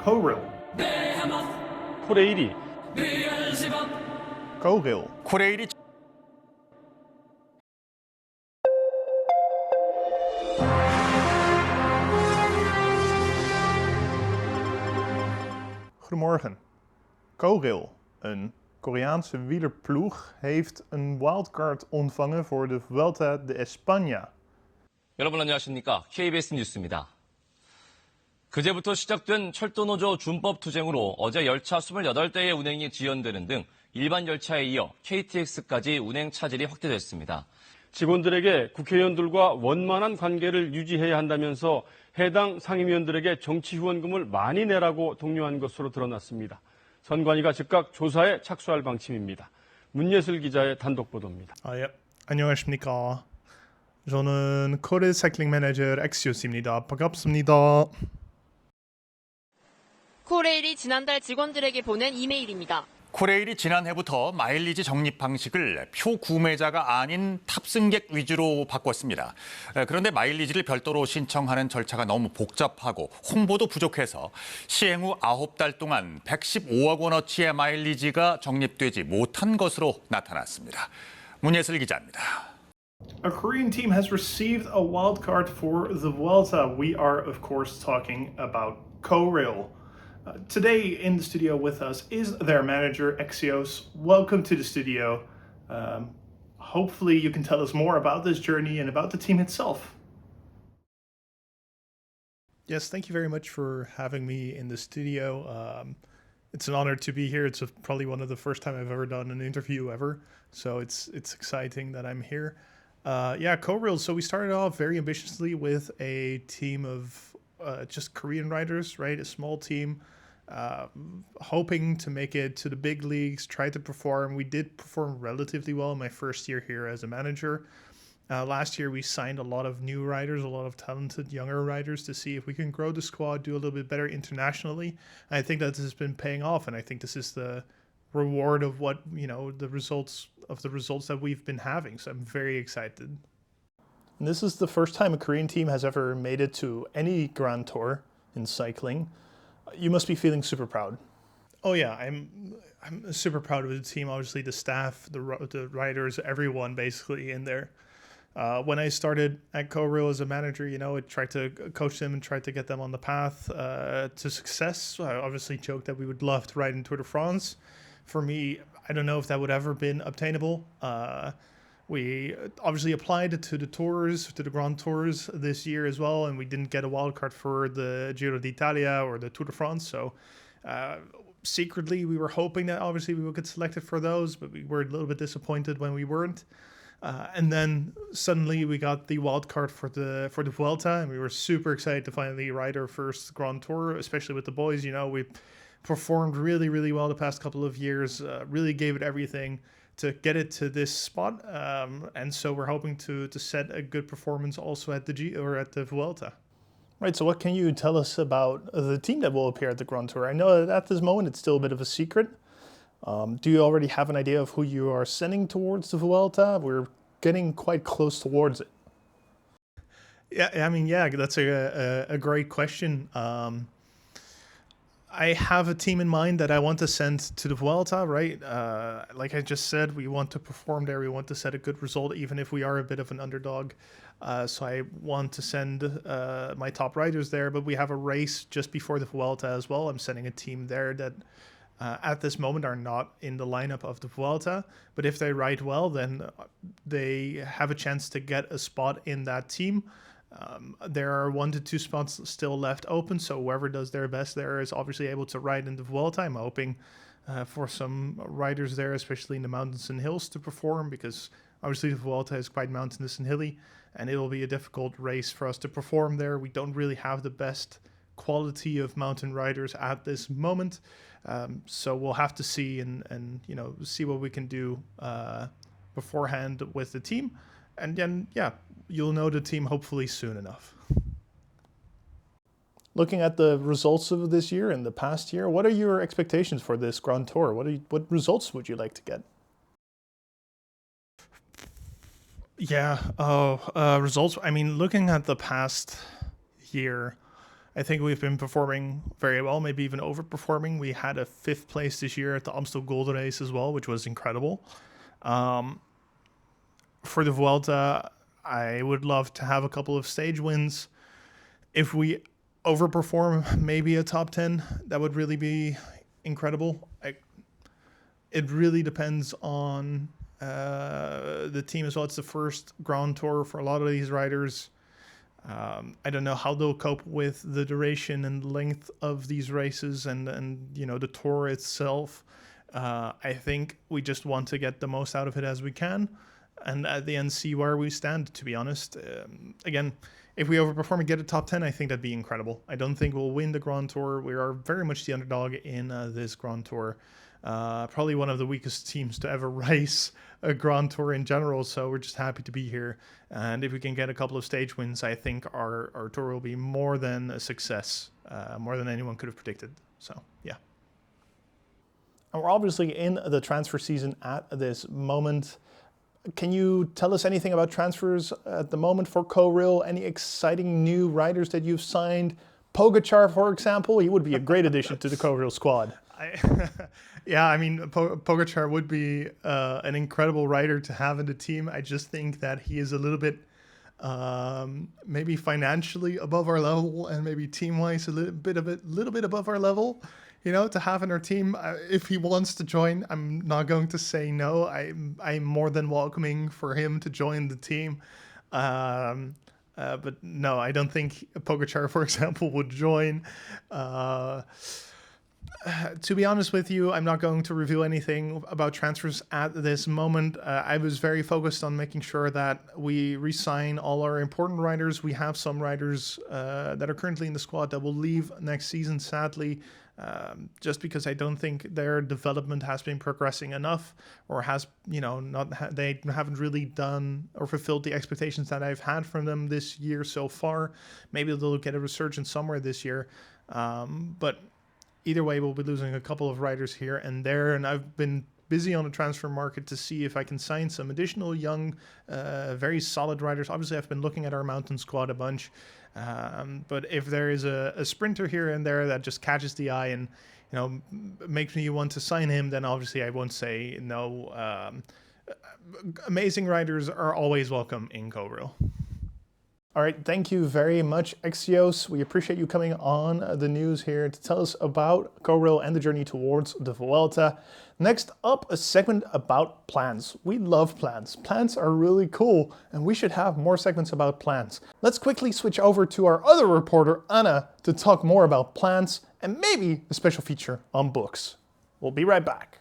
KoRail. 코레일이 KoRail. 코레일이 Goedemorgen. KoRail, een Koreaanse wielerploeg, heeft een wildcard ontvangen voor de Vuelta de España. 여러분 안녕하십니까? KBS 뉴스입니다. 그제부터 시작된 철도노조 준법 투쟁으로 어제 열차 28대의 운행이 지연되는 등 일반 열차에 이어 KTX까지 운행 차질이 확대됐습니다. 직원들에게 국회의원들과 원만한 관계를 유지해야 한다면서 해당 상임위원들에게 정치 후원금을 많이 내라고 독려한 것으로 드러났습니다. 선관위가 즉각 조사에 착수할 방침입니다. 문예슬 기자의 단독 보도입니다. 예. 안녕하십니까. 저는 KoRail 사이클링 매니저 엑시오스입니다. 반갑습니다. 코레일이 지난달 직원들에게 보낸 이메일입니다. 코레일이 지난해부터 마일리지 적립 방식을 표 구매자가 아닌 탑승객 위주로 바꿨습니다. 그런데 마일리지를 별도로 신청하는 절차가 너무 복잡하고 홍보도 부족해서 시행 후 9달 동안 115억 원어치의 마일리지가 적립되지 못한 것으로 나타났습니다. 문예슬 기자입니다. A Korean team has received a wildcard for the Vuelta. We are, of course, talking about KoRail. Today in the studio with us is their manager, Exios. Welcome to the studio. Hopefully you can tell us more about this journey and about the team itself. Yes, thank you very much for having me in the studio. It's an honor to be here. It's probably one of the first time I've ever done an interview ever. So it's exciting that I'm here. KoRail. So we started off very ambitiously with a team of just Korean riders, right? A small team, hoping to make it to the big leagues, try to perform. We did perform relatively well in my first year here as a manager. Last year, we signed a lot of new riders, a lot of talented younger riders to see if we can grow the squad, do a little bit better internationally. And I think that this has been paying off. And I think this is the reward of what, the results that we've been having. So I'm very excited. And this is the first time a Korean team has ever made it to any Grand Tour in cycling. You must be feeling super proud. Oh yeah, I'm super proud of the team. Obviously, the staff, the riders, everyone basically in there. When I started at KoRail as a manager, I tried to coach them and tried to get them on the path to success. I obviously joked that we would love to ride in Tour de France. For me, I don't know if that would ever been obtainable. We obviously applied to the tours, to the Grand Tours this year as well, and we didn't get a wildcard for the Giro d'Italia or the Tour de France. So secretly, we were hoping that obviously we would get selected for those, but we were a little bit disappointed when we weren't. And then suddenly we got the wildcard for the Vuelta, and we were super excited to finally ride our first Grand Tour, especially with the boys. We performed really, really well the past couple of years, really gave it everything to get it to this spot, and so we're hoping to set a good performance also at the Vuelta. Right, so what can you tell us about the team that will appear at the Grand Tour? I know that at this moment it's still a bit of a secret. Do you already have an idea of who you are sending towards the Vuelta? We're getting quite close towards it. Yeah, that's a great question. I have a team in mind that I want to send to the Vuelta, right? Like I just said, we want to perform there. We want to set a good result, even if we are a bit of an underdog. So I want to send my top riders there, but we have a race just before the Vuelta as well. I'm sending a team there that at this moment are not in the lineup of the Vuelta. But if they ride well, then they have a chance to get a spot in that team. There are 1 to 2 spots still left open, so whoever does their best there is obviously able to ride in the Vuelta. I'm hoping for some riders there, especially in the mountains and hills, to perform, because obviously the Vuelta is quite mountainous and hilly, and it'll be a difficult race for us to perform there. We don't really have the best quality of mountain riders at this moment, so we'll have to see and see what we can do beforehand with the team. And then, you'll know the team hopefully soon enough. Looking at the results of this year and the past year, what are your expectations for this Grand Tour? What results would you like to get? Results. I mean, looking at the past year, I think we've been performing very well, maybe even overperforming. We had a 5th place this year at the Amstel Gold Race as well, which was incredible. For the Vuelta, I would love to have a couple of stage wins. If we overperform, maybe a top 10, that would really be incredible. It really depends on the team as well. It's the first Grand Tour for a lot of these riders. I don't know how they'll cope with the duration and length of these races and you know, the tour itself. I think we just want to get the most out of it as we can, and at the end see where we stand, to be honest. Again, if we overperform and get a top 10, I think that'd be incredible. I don't think we'll win the Grand Tour. We are very much the underdog in this Grand Tour. Probably one of the weakest teams to ever race a Grand Tour in general, so we're just happy to be here. And if we can get a couple of stage wins, I think our tour will be more than a success, more than anyone could have predicted. So, yeah. And we're obviously in the transfer season at this moment. Can you tell us anything about transfers at the moment for KoRail? Any exciting new riders that you've signed? Pogačar, for example, he would be a great addition to the KoRail squad. Yeah, I mean, Pogačar would be an incredible rider to have in the team. I just think that he is a little bit, maybe financially above our level, and maybe team-wise a little bit above our level. You know, to have in our team. If he wants to join, I'm not going to say no. I'm more than welcoming for him to join the team. But no, I don't think Pogačar, for example, would join. To be honest with you, I'm not going to reveal anything about transfers at this moment. I was very focused on making sure that we re-sign all our important riders. We have some riders that are currently in the squad that will leave next season, sadly, just because I don't think their development has been progressing enough, or has, you know, they haven't really done or fulfilled the expectations that I've had from them this year so far. Maybe they'll get a resurgence somewhere this year, but either way, we'll be losing a couple of riders here and there, and I've been busy on the transfer market to see if I can sign some additional young, very solid riders. Obviously, I've been looking at our mountain squad a bunch, but if there is a sprinter here and there that just catches the eye and, you know, makes me want to sign him, then obviously I won't say no. Amazing riders are always welcome in KoRail. All right, thank you very much, Axios. We appreciate you coming on the news here to tell us about KoRail and the journey towards the Vuelta. Next up, a segment about plans. We love plans. Plans are really cool, and we should have more segments about plans. Let's quickly switch over to our other reporter, Anna, to talk more about plans and maybe a special feature on books. We'll be right back.